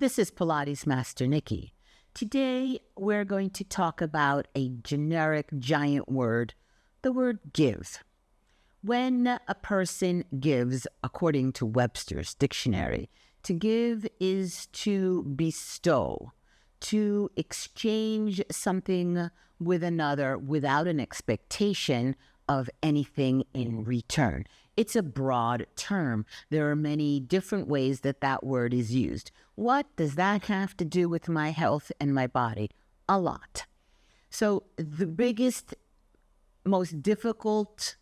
This is Pilates Master Nikki. Today, we're going to talk about a generic giant word, the word give. When a person gives, according to Webster's dictionary, to give is to bestow, to exchange something with another without an expectation of anything in return. It's a broad term. There are many different ways that word is used. What does that have to do with my health and my body? A lot. So the biggest, most difficult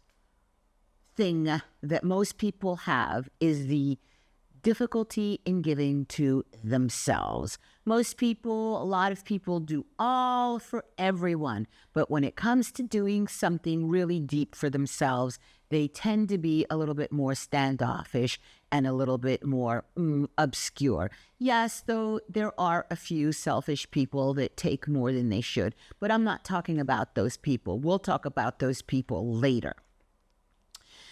thing that most people have is the difficulty in giving to themselves. Most people, a lot of people do all for everyone, but when it comes to doing something really deep for themselves, they tend to be a little bit more standoffish and a little bit more obscure. Yes, though there are a few selfish people that take more than they should, but I'm not talking about those people. We'll talk about those people later.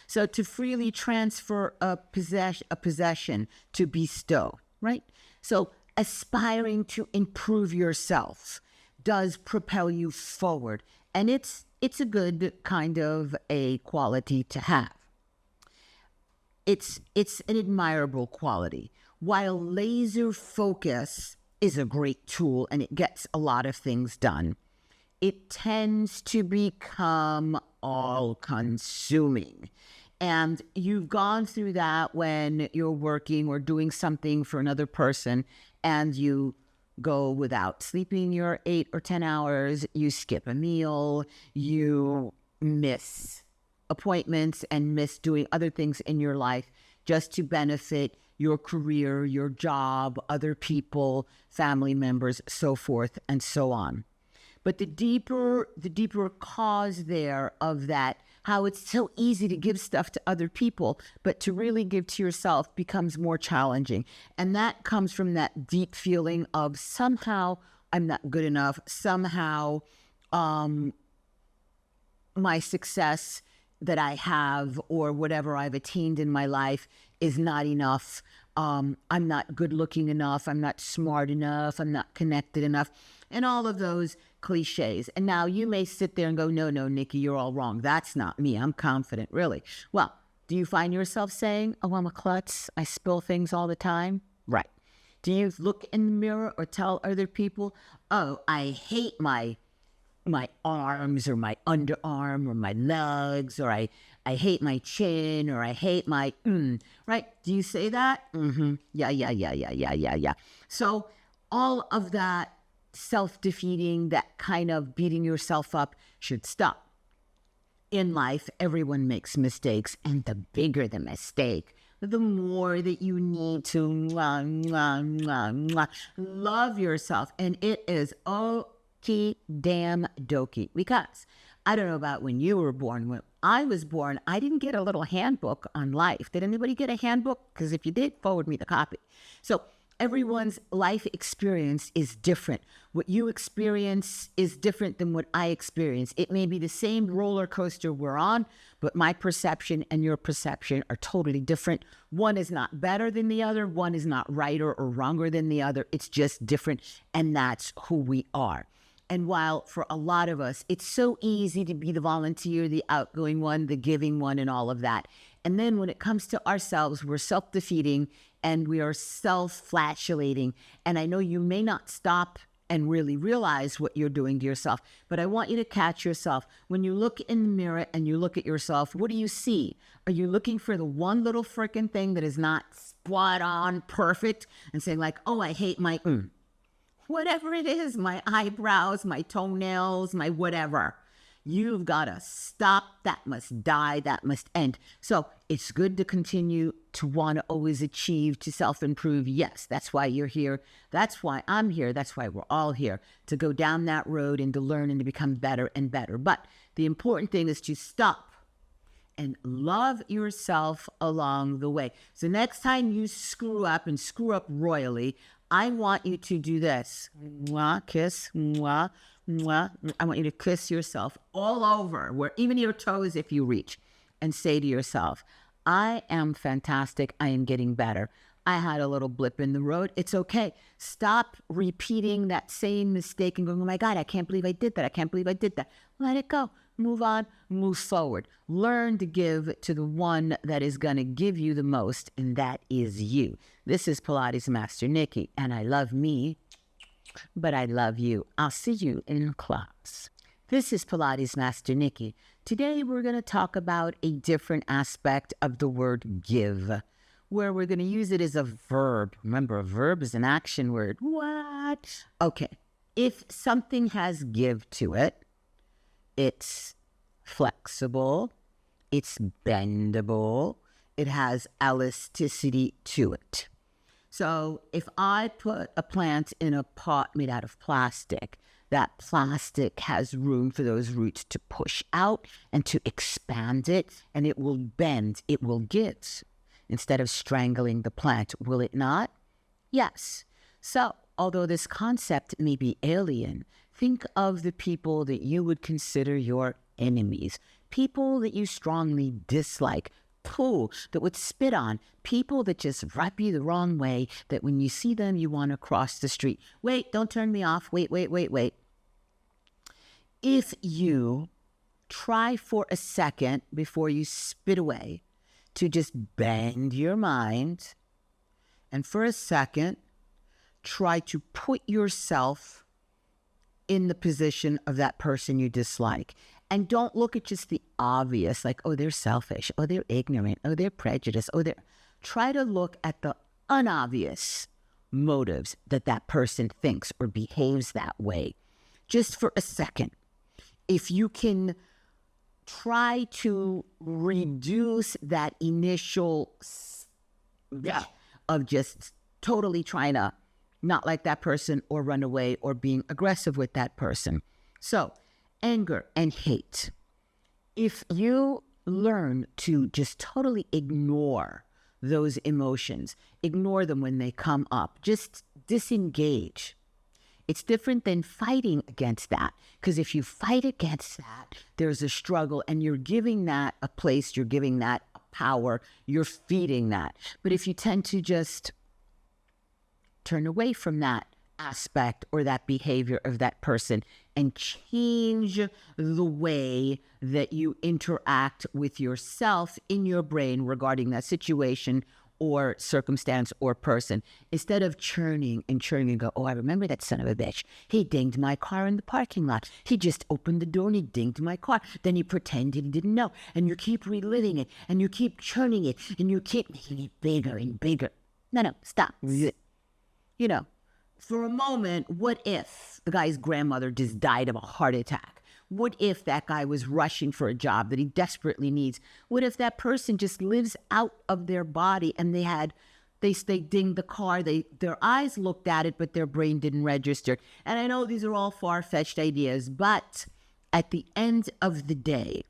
So to freely transfer a possession, to bestow, right? So aspiring to improve yourself does propel you forward. And it's a good kind of a quality to have. It's an admirable quality. While laser focus is a great tool and it gets a lot of things done, it tends to become all-consuming. And you've gone through that when you're working or doing something for another person and you go without sleeping your 8 or 10 hours, you skip a meal, you miss appointments and miss doing other things in your life just to benefit your career, your job, other people, family members, so forth and so on. But the deeper cause there of that, how it's so easy to give stuff to other people, but to really give to yourself becomes more challenging. And that comes from that deep feeling of somehow I'm not good enough, somehow my success that I have or whatever I've attained in my life is not enough. I'm not good looking enough. I'm not smart enough. I'm not connected enough. And all of those cliches. And now you may sit there and go, no, Nikki, you're all wrong. That's not me. I'm confident, really. Well, do you find yourself saying, oh, I'm a klutz. I spill things all the time? Right. Do you look in the mirror or tell other people, oh, I hate my arms or my underarm or my legs, or I hate my chin, or I hate my, right? Do you say that? Mm-hmm. Yeah. So all of that self-defeating, that kind of beating yourself up should stop. In life, everyone makes mistakes, and the bigger the mistake, the more that you need to love yourself. And it is damn dokey, because I don't know about when you were born. When I was born, I didn't get a little handbook on life. Did anybody get a handbook? Because if you did, forward me the copy. So everyone's life experience is different. What you experience is different than what I experience. It may be the same roller coaster we're on, but my perception and your perception are totally different. One is not better than the other. One is not righter or wronger than the other. It's just different, and that's who we are. And while for a lot of us, it's so easy to be the volunteer, the outgoing one, the giving one, and all of that. And then when it comes to ourselves, we're self-defeating and we are self-flatulating. And I know you may not stop and really realize what you're doing to yourself, but I want you to catch yourself. When you look in the mirror and you look at yourself, what do you see? Are you looking for the one little freaking thing that is not spot on perfect and saying like, oh, I hate my whatever it is, my eyebrows, my toenails, my whatever. You've got to stop. That must die. That must end. So it's good to continue to want to always achieve, to self-improve. Yes, that's why you're here. That's why I'm here. That's why we're all here, to go down that road and to learn and to become better and better. But the important thing is to stop and love yourself along the way. So next time you screw up and screw up royally, I want you to do this. Mwah, kiss, mwah, mwah. I want you to kiss yourself all over, where even your toes if you reach, and say to yourself, I am fantastic. I am getting better. I had a little blip in the road. It's okay. Stop repeating that same mistake and going, oh my God, I can't believe I did that. I can't believe I did that. Let it go. Move on, move forward. Learn to give to the one that is going to give you the most, and that is you. This is Pilates Master Nikki, and I love me, but I love you. I'll see you in class. This is Pilates Master Nikki. Today we're going to talk about a different aspect of the word give, where we're going to use it as a verb. Remember, a verb is an action word. What? Okay. If something has give to it, it's flexible, it's bendable, it has elasticity to it. So if I put a plant in a pot made out of plastic, that plastic has room for those roots to push out and to expand it, and it will bend, it will give, instead of strangling the plant, will it not? Yes. So although this concept may be alien, think of the people that you would consider your enemies, people that you strongly dislike, that would spit on, people that just rub you the wrong way, that when you see them, you want to cross the street. Wait, don't turn me off. Wait. If you try for a second before you spit away to just bend your mind, and for a second, try to put yourself in the position of that person you dislike. And don't look at just the obvious, like, oh, they're selfish, oh, they're ignorant, oh, they're prejudiced, oh, they're... Try to look at the unobvious motives that that person thinks or behaves that way. Just for a second. If you can try to reduce that initial of just totally trying to not like that person or run away or being aggressive with that person. So, anger and hate. If you learn to just totally ignore those emotions, ignore them when they come up, just disengage. It's different than fighting against that, because if you fight against that, there's a struggle and you're giving that a place, you're giving that a power, you're feeding that. But if you tend to just turn away from that aspect or that behavior of that person and change the way that you interact with yourself in your brain regarding that situation or circumstance or person, instead of churning and go, oh, I remember that son of a bitch. He dinged my car in the parking lot. He just opened the door and he dinged my car. Then you pretended he didn't know. And you keep reliving it and you keep churning it and you keep making it bigger and bigger. No, stop. You know, for a moment, what if the guy's grandmother just died of a heart attack? What if that guy was rushing for a job that he desperately needs? What if that person just lives out of their body and they dinged the car, their eyes looked at it, but their brain didn't register? And I know these are all far-fetched ideas, but at the end of the day,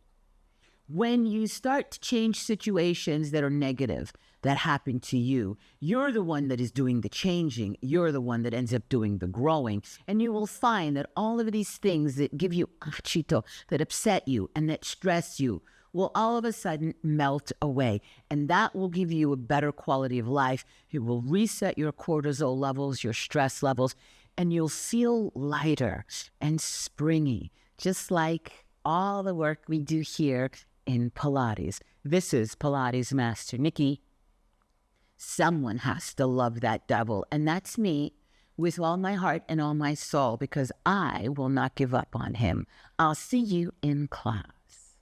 when you start to change situations that are negative, that happen to you, you're the one that is doing the changing. You're the one that ends up doing the growing. And you will find that all of these things that give you achito, that upset you and that stress you, will all of a sudden melt away. And that will give you a better quality of life. It will reset your cortisol levels, your stress levels, and you'll feel lighter and springy, just like all the work we do here in Pilates. This is Pilates Master Nikki. Someone has to love that devil, and that's me, with all my heart and all my soul, because I will not give up on him. I'll see you in class.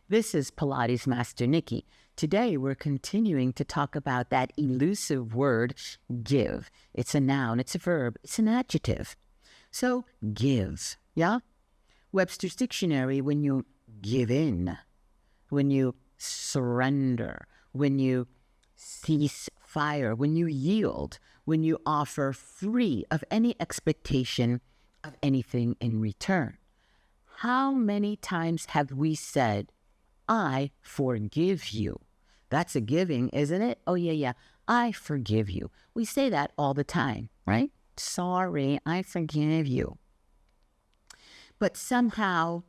This is Pilates Master Nikki. Today we're continuing to talk about that elusive word, give. It's a noun, it's a verb, it's an adjective. So, give, yeah? Webster's Dictionary, when you give in, when you surrender, when you cease fire, when you yield, when you offer free of any expectation of anything in return. How many times have we said, I forgive you? That's a giving, isn't it? Oh, yeah, I forgive you. We say that all the time, right? Sorry, I forgive you. But somehow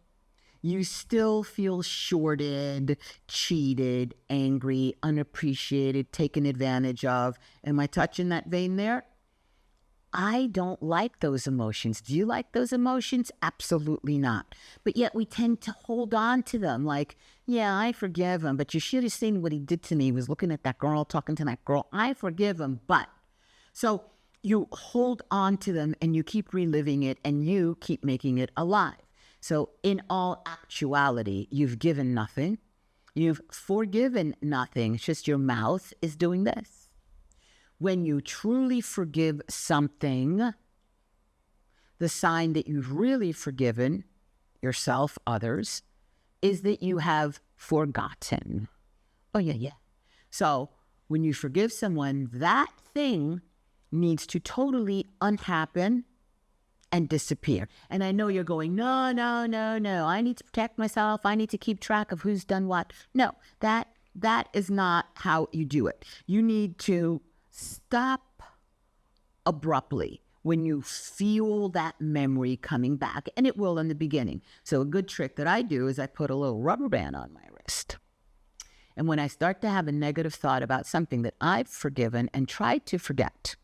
you still feel shorted, cheated, angry, unappreciated, taken advantage of. Am I touching that vein there? I don't like those emotions. Do you like those emotions? Absolutely not. But yet we tend to hold on to them like, yeah, I forgive him, but you should have seen what he did to me. He was looking at that girl, talking to that girl. I forgive him, but. So you hold on to them and you keep reliving it and you keep making it alive. So in all actuality, you've given nothing. You've forgiven nothing. It's just your mouth is doing this. When you truly forgive something, the sign that you've really forgiven yourself, others, is that you have forgotten. Oh, yeah. So when you forgive someone, that thing needs to totally unhappen and disappear. And I know you're going, no. I need to protect myself. I need to keep track of who's done what. No, that is not how you do it. You need to stop abruptly when you feel that memory coming back, and it will in the beginning. So a good trick that I do is I put a little rubber band on my wrist. And when I start to have a negative thought about something that I've forgiven and tried to forget,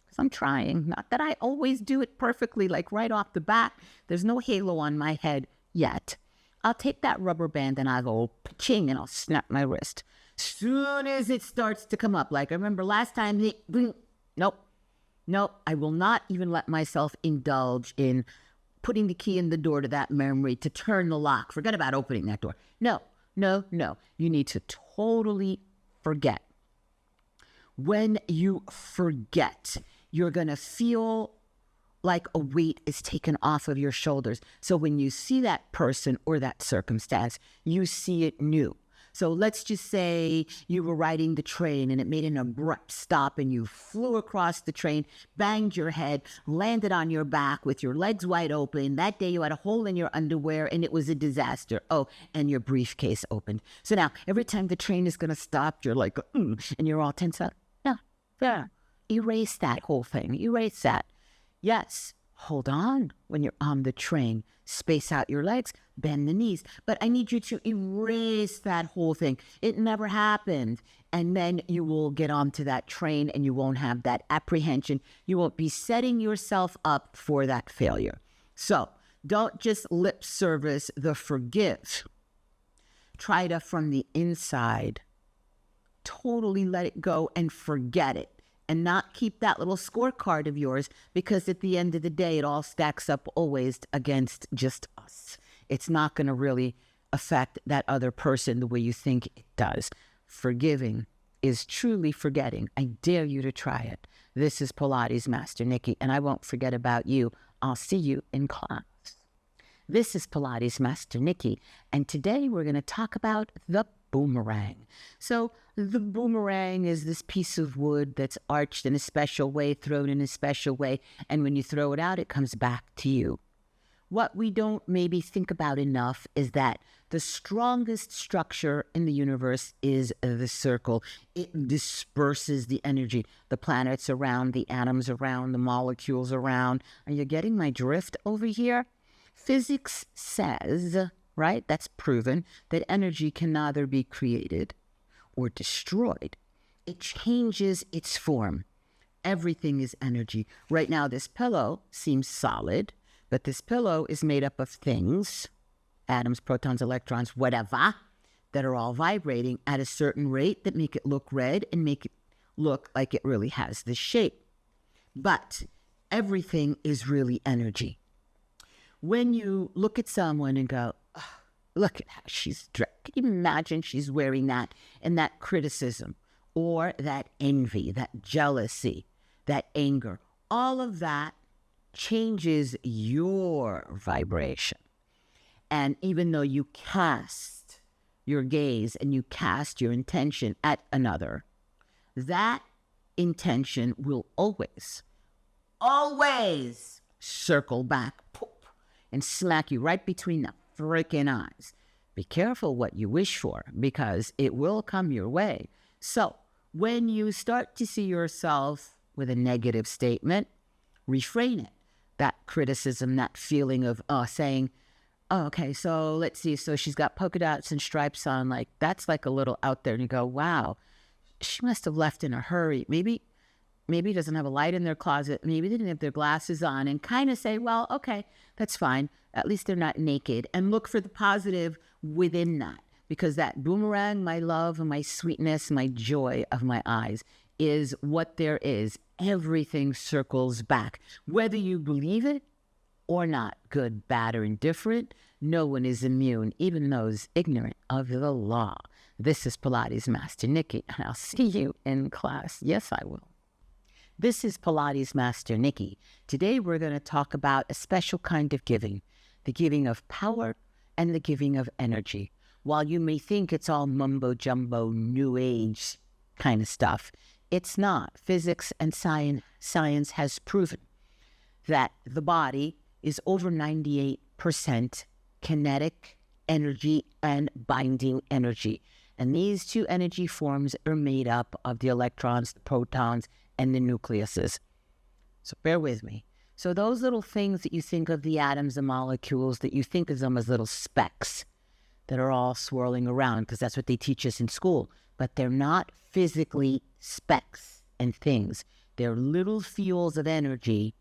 because I'm trying, not that I always do it perfectly, like right off the bat, there's no halo on my head yet. I'll take that rubber band and I'll go pa-ching and I'll snap my wrist. Soon as it starts to come up, like I remember last time, nope, I will not even let myself indulge in putting the key in the door to that memory to turn the lock. Forget about opening that door. No. You need to totally forget. When you forget, you're going to feel like a weight is taken off of your shoulders. So when you see that person or that circumstance, you see it new. So let's just say you were riding the train and it made an abrupt stop and you flew across the train, banged your head, landed on your back with your legs wide open. That day you had a hole in your underwear and it was a disaster. Oh, and your briefcase opened. So now every time the train is going to stop, you're like, and you're all tense up. Yeah. Erase that whole thing. Erase that. Yes. Hold on when you're on the train. Space out your legs, bend the knees. But I need you to erase that whole thing. It never happened. And then you will get onto that train and you won't have that apprehension. You won't be setting yourself up for that failure. So don't just lip service the forgive. Try to, from the inside, totally let it go and forget it. And not keep that little scorecard of yours, because at the end of the day, it all stacks up always against just us. It's not going to really affect that other person the way you think it does. Forgiving is truly forgetting. I dare you to try it. This is Pilates Master Nikki, and I won't forget about you. I'll see you in class. This is Pilates Master Nikki, and today we're going to talk about the boomerang. So the boomerang is this piece of wood that's arched in a special way, thrown in a special way, and when you throw it out, it comes back to you. What we don't maybe think about enough is that the strongest structure in the universe is the circle. It disperses the energy. The planets around, the atoms around, the molecules around. Are you getting my drift over here? Physics says, right, that's proven, that energy can neither be created or destroyed. It changes its form. Everything is energy. Right now, this pillow seems solid, but this pillow is made up of things, atoms, protons, electrons, whatever, that are all vibrating at a certain rate that make it look red and make it look like it really has this shape. But everything is really energy. When you look at someone and go, oh, look at how she's dressed. Can you imagine she's wearing that? And that criticism or that envy, that jealousy, that anger, all of that changes your vibration. And even though you cast your gaze and you cast your intention at another, that intention will always circle back and smack you right between the freaking eyes. Be careful what you wish for, because it will come your way. So when you start to see yourself with a negative statement, refrain it. That criticism, that feeling of saying, Oh, okay, so let's see. So she's got polka dots and stripes on. Like, that's like a little out there. And you go, wow, she must have left in a hurry. Maybe doesn't have a light in their closet. Maybe they didn't have their glasses on, and kind of say, well, okay, that's fine. At least they're not naked, and look for the positive within that, because that boomerang, my love and my sweetness, my joy of my eyes is what there is. Everything circles back, whether you believe it or not, good, bad, or indifferent. No one is immune, even those ignorant of the law. This is Pilates Master Nikki, and I'll see you in class. Yes, I will. This is Pilates Master Nikki. Today we're going to talk about a special kind of giving, the giving of power and the giving of energy. While you may think it's all mumbo-jumbo, new age kind of stuff, it's not. Physics and science has proven that the body is over 98% kinetic energy and binding energy. And these two energy forms are made up of the electrons, the protons, and the nucleuses. So bear with me. So those little things that you think of, the atoms, the molecules, that you think of them as little specks that are all swirling around, because that's what they teach us in school. But they're not physically specks and things. They're little fields of energy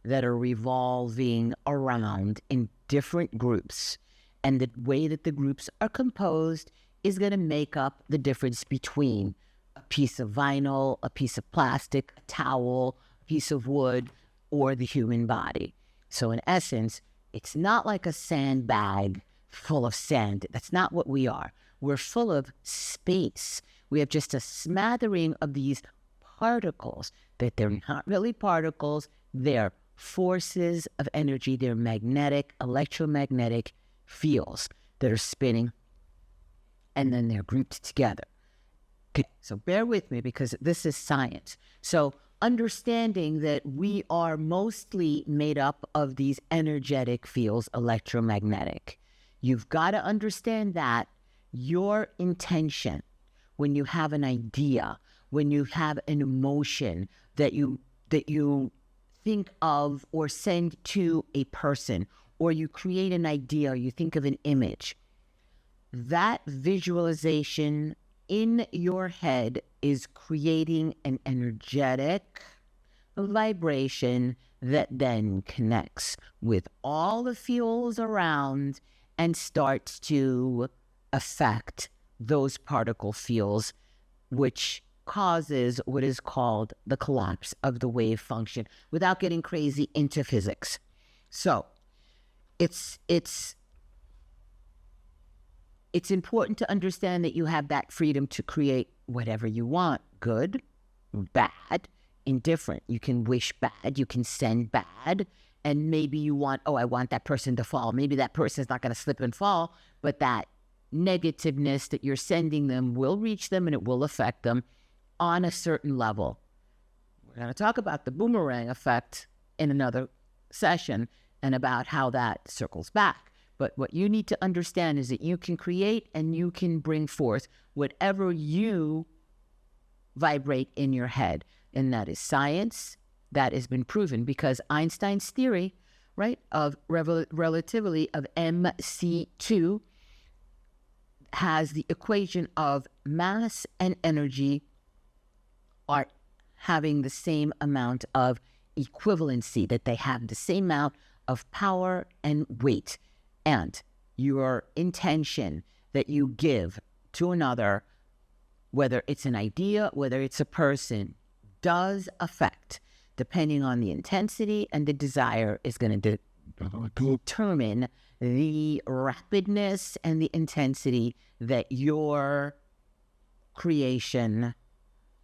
that are revolving around in different groups. And the way that the groups are composed is going to make up the difference between a piece of vinyl, a piece of plastic, a towel, a piece of wood, or the human body. So in essence, it's not like a sandbag full of sand. That's not what we are. We're full of space. We have just a smattering of these particles, that they're not really particles. They're forces of energy. They're magnetic, electromagnetic fields that are spinning, and then they're grouped together. Okay, so bear with me, because this is science. So understanding that we are mostly made up of these energetic fields, electromagnetic. You've got to understand that your intention, when you have an idea, when you have an emotion that you think of or send to a person, or you create an idea, or you think of an image, that visualization in your head is creating an energetic vibration that then connects with all the fields around and starts to affect those particle fields, which causes what is called the collapse of the wave function, without getting crazy into physics. So it's important to understand that you have that freedom to create whatever you want, good, bad, indifferent. You can wish bad, you can send bad, and maybe you want, I want that person to fall. Maybe that person's not going to slip and fall, but that negativeness that you're sending them will reach them, and it will affect them on a certain level. We're going to talk about the boomerang effect in another session, and about how that circles back. But what you need to understand is that you can create and you can bring forth whatever you vibrate in your head. And that is science. That has been proven, because Einstein's theory, right, of relativity of mc2 has the equation of mass and energy are having the same amount of equivalency, that they have the same amount of power and weight. And your intention that you give to another, whether it's an idea, whether it's a person, does affect, depending on the intensity and the desire, is going to determine the rapidness and the intensity that your creation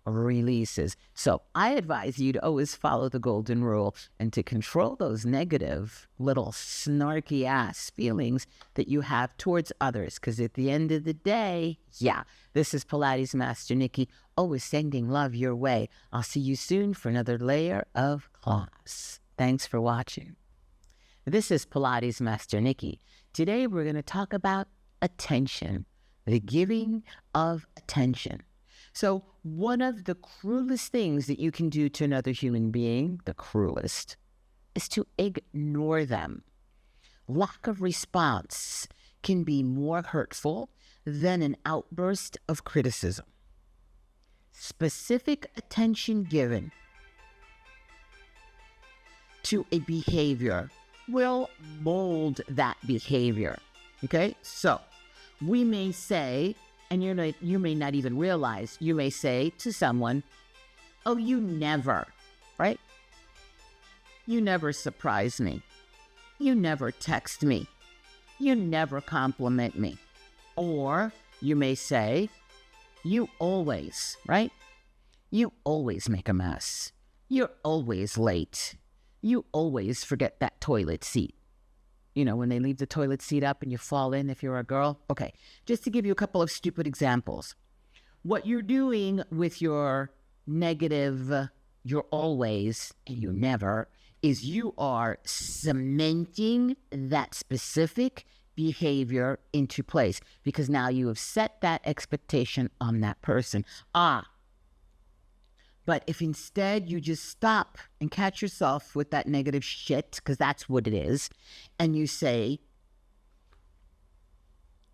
releases. So I advise you to always follow the golden rule and to control those negative little snarky ass feelings that you have towards others. Because at the end of the day, this is Pilates Master Nikki, always sending love your way. I'll see you soon for another layer of class. Thanks for watching. This is Pilates Master Nikki. Today we're going to talk about attention, the giving of attention. So one of the cruelest things that you can do to another human being, the cruelest, is to ignore them. lack of response can be more hurtful than an outburst of criticism. Specific attention given to a behavior will mold that behavior. Okay? So we may say, and you may not even realize, you may say to someone, oh, you never, right? You never surprise me. You never text me. You never compliment me. Or you may say, you always, right? You always make a mess. You're always late. You always forget that toilet seat. You know, when they leave the toilet seat up and you fall in if you're a girl. Okay, just to give you a couple of stupid examples. What you're doing with your negative, you're always and you never, is you are cementing that specific behavior into place because now you have set that expectation on that person. But if instead you just stop and catch yourself with that negative shit, because that's what it is, and you say,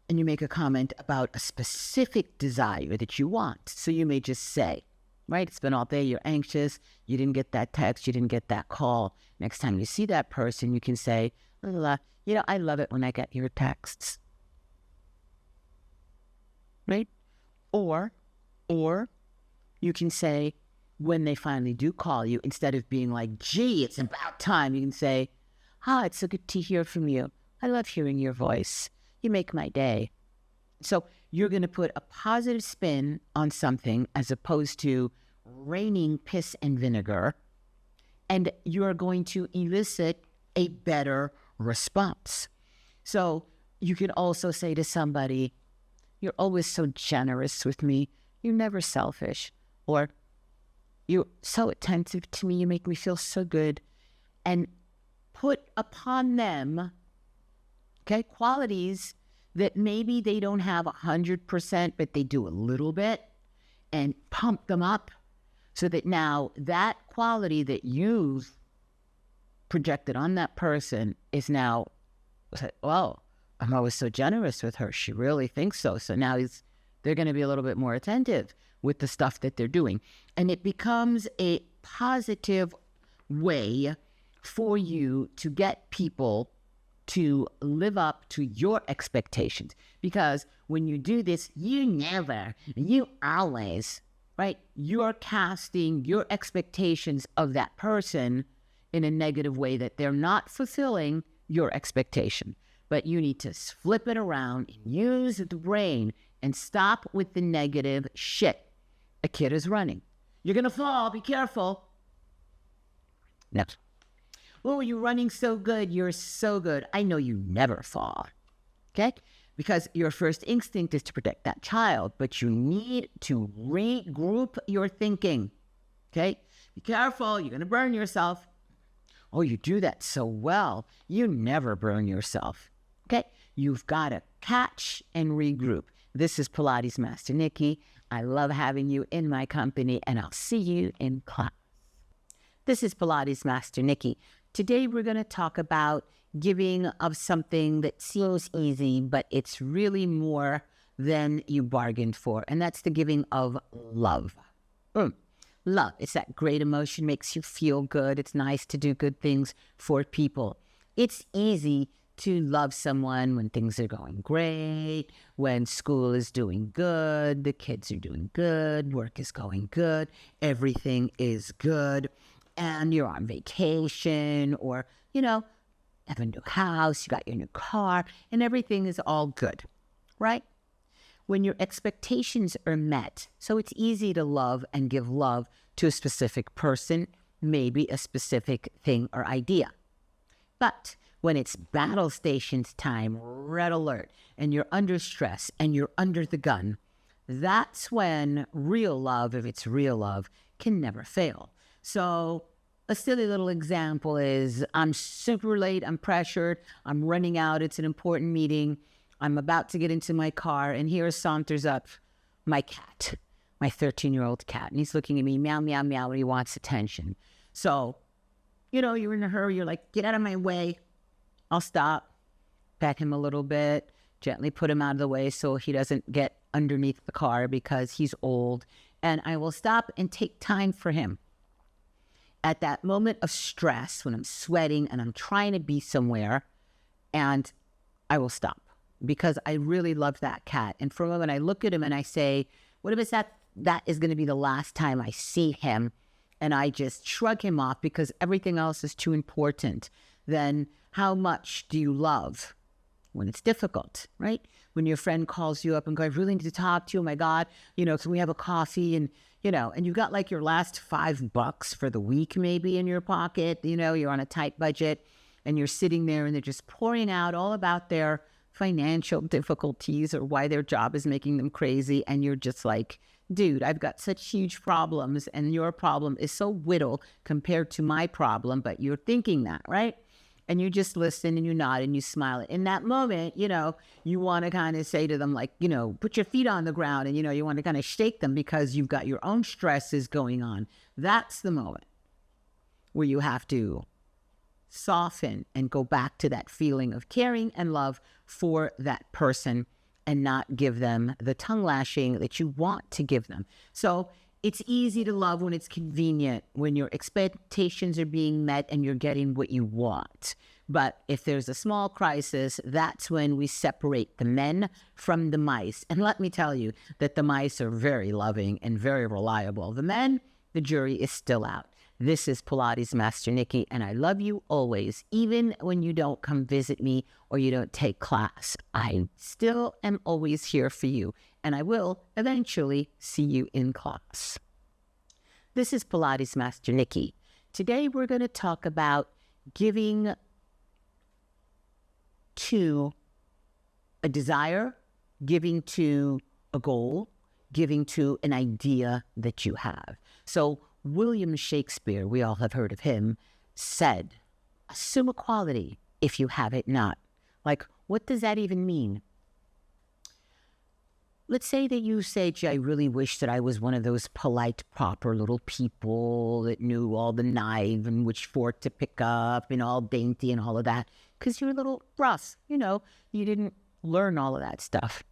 and you make a comment about a specific desire that you want. So you may just say, right, it's been all day, you're anxious, you didn't get that text, you didn't get that call. Next time you see that person, you can say, you know, I love it when I get your texts. Right? Or you can say, when they finally do call you, instead of being like, gee, it's about time, you can say, it's so good to hear from you. I love hearing your voice. You make my day. So you're going to put a positive spin on something as opposed to raining piss and vinegar, and you're going to elicit a better response. So you can also say to somebody, you're always so generous with me. You're never selfish. Or you're so attentive to me. You make me feel so good. And put upon them, okay, qualities that maybe they don't have 100%, but they do a little bit, and pump them up so that now that quality that you've projected on that person is now, well, I'm always so generous with her. She really thinks so. So now they're going to be a little bit more attentive with the stuff that they're doing. And it becomes a positive way for you to get people to live up to your expectations. Because when you do this, you never, you always, right? You're casting your expectations of that person in a negative way that they're not fulfilling your expectation. But you need to flip it around and use the brain and stop with the negative shit. A kid is running. You're going to fall. Be careful. Next. Oh, you're running so good. You're so good. I know you never fall. Okay? Because your first instinct is to protect that child, but you need to regroup your thinking. Okay? Be careful. You're going to burn yourself. Oh, you do that so well. You never burn yourself. Okay? You've got to catch and regroup. This is Pilates Master Nikki. I love having you in my company, and I'll see you in class. This is Pilates Master Nikki. Today we're going to talk about giving of something that seems easy, but it's really more than you bargained for, and that's the giving of love. Love, it's that great emotion, makes you feel good. It's nice to do good things for people. It's easy to love someone when things are going great, when school is doing good, the kids are doing good, work is going good, everything is good, and you're on vacation, or, you know, have a new house, you got your new car, and everything is all good, right? When your expectations are met, so it's easy to love and give love to a specific person, maybe a specific thing or idea. But when it's battle stations time, red alert, and you're under stress and you're under the gun, that's when real love, if it's real love, can never fail. So a silly little example is, I'm super late, I'm pressured, I'm running out, it's an important meeting, I'm about to get into my car, and here saunters up my cat, my 13-year-old cat, and he's looking at me, meow, meow, meow, and he wants attention. So, you know, you're in a hurry, you're like, get out of my way. I'll stop. pet him a little bit, gently put him out of the way so he doesn't get underneath the car because he's old. And I will stop and take time for him. At that moment of stress, when I'm sweating and I'm trying to be somewhere, and I will stop because I really love that cat. And for a moment, I look at him and I say, what if it's that is going to be the last time I see him? And I just shrug him off because everything else is too important. Then how much do you love when it's difficult, right? When your friend calls you up and goes, I really need to talk to you. Oh my God, can we have a coffee? And, and you've got like your last $5 for the week maybe in your pocket, you're on a tight budget and you're sitting there and they're just pouring out all about their financial difficulties or why their job is making them crazy. And you're just like, dude, I've got such huge problems and your problem is so whittle compared to my problem, but you're thinking that, right? And you just listen and you nod and you smile. In that moment, you want to kind of say to them like, put your feet on the ground and, you want to kind of shake them because you've got your own stresses going on. That's the moment where you have to soften and go back to that feeling of caring and love for that person and not give them the tongue lashing that you want to give them. So it's easy to love when it's convenient, when your expectations are being met and you're getting what you want. But if there's a small crisis, that's when we separate the men from the mice. And let me tell you that the mice are very loving and very reliable. The men, the jury is still out. This is Pilates Master Nikki, and I love you always, even when you don't come visit me or you don't take class. I still am always here for you, and I will eventually see you in class. This is Pilates Master Nikki. Today we're going to talk about giving to a desire, giving to a goal, giving to an idea that you have. So William Shakespeare, we all have heard of him, said, assume a quality if you have it not. Like, what does that even mean? Let's say that you say, gee, I really wish that I was one of those polite, proper little people that knew all the knife and which fork to pick up and all dainty and all of that, because you're a little rough, you didn't learn all of that stuff.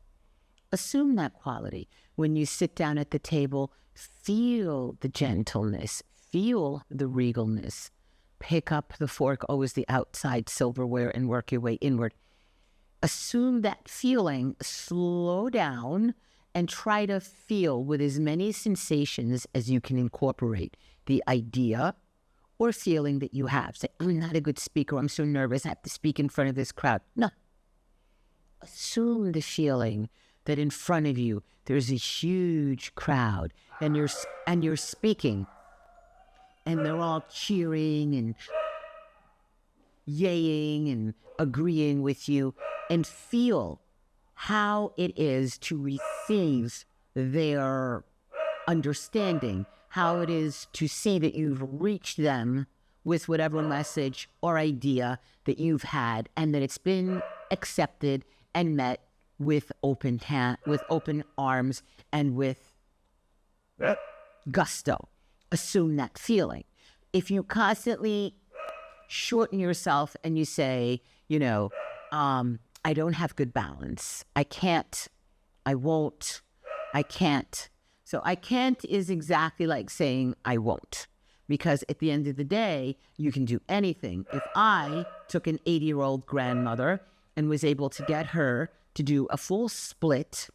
Assume that quality. When you sit down at the table, feel the gentleness, feel the regalness. Pick up the fork, always the outside silverware, and work your way inward. Assume that feeling, slow down, and try to feel with as many sensations as you can incorporate the idea or feeling that you have. Say, I'm not a good speaker, I'm so nervous, I have to speak in front of this crowd. No. Assume the feeling that in front of you there's a huge crowd and you're speaking and they're all cheering and yaying and agreeing with you, and feel how it is to receive their understanding, how it is to see that you've reached them with whatever message or idea that you've had and that it's been accepted and met with open arms and with gusto. Assume that feeling. If you constantly shorten yourself and you say, I don't have good balance. I can't. I won't. I can't. So I can't is exactly like saying I won't. Because at the end of the day, you can do anything. If I took an 80-year-old grandmother and was able to get her to do a full split,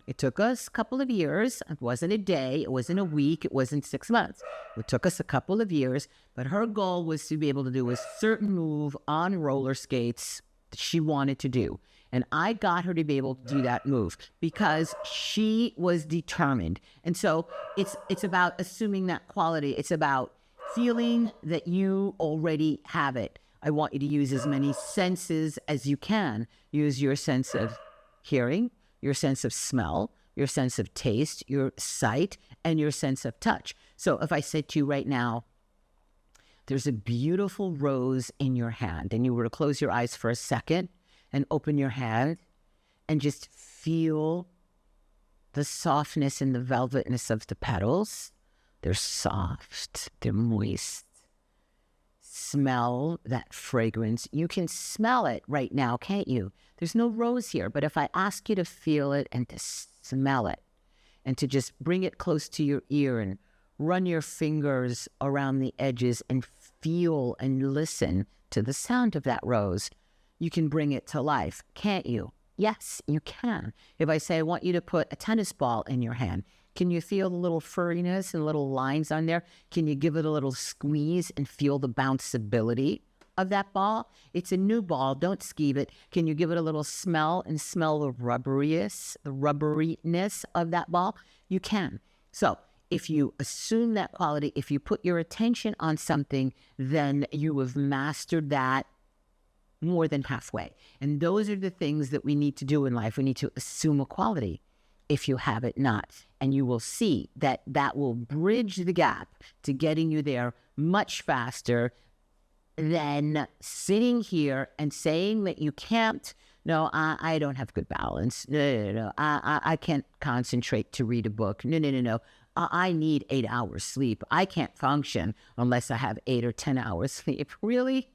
it took us a couple of years. It wasn't a day. It wasn't a week. It wasn't 6 months. It took us a couple of years. But her goal was to be able to do a certain move on roller skates that she wanted to do. And I got her to be able to do that move because she was determined. And so it's about assuming that quality. It's about feeling that you already have it. I want you to use as many senses as you can. Use your sense of hearing, your sense of smell, your sense of taste, your sight, and your sense of touch. So if I said to you right now, there's a beautiful rose in your hand, and you were to close your eyes for a second and open your hand and just feel the softness and the velvetness of the petals. They're soft, they're moist. smell that fragrance. You can smell it right now, can't you? There's no rose here, but if I ask you to feel it and to smell it and to just bring it close to your ear and run your fingers around the edges and feel and listen to the sound of that rose, you can bring it to life, can't you? Yes, you can. If I say, I want you to put a tennis ball in your hand, can you feel the little furriness and little lines on there? Can you give it a little squeeze and feel the bounceability of that ball? It's a new ball. Don't skeeve it. Can you give it a little smell and smell the rubberiness of that ball? You can. So if you assume that quality, if you put your attention on something, then you have mastered that more than halfway. And those are the things that we need to do in life. We need to assume a quality if you have it not. And you will see that that will bridge the gap to getting you there much faster than sitting here and saying that you can't. No, I don't have good balance. No. I can't concentrate to read a book. No. I need 8 hours sleep. I can't function unless I have 8 or 10 hours sleep. Really?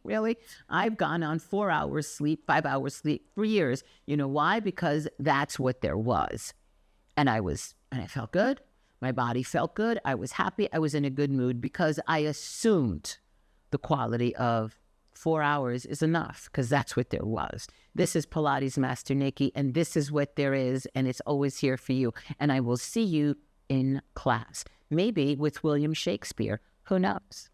I've gone on 4 hours sleep, 5 hours sleep for years. You know why? Because that's what there was. And I felt good. My body felt good. I was happy. I was in a good mood because I assumed the quality of 4 hours is enough because that's what there was. This is Pilates Master Nikki, and this is what there is, and it's always here for you. And I will see you in class, maybe with William Shakespeare. Who knows?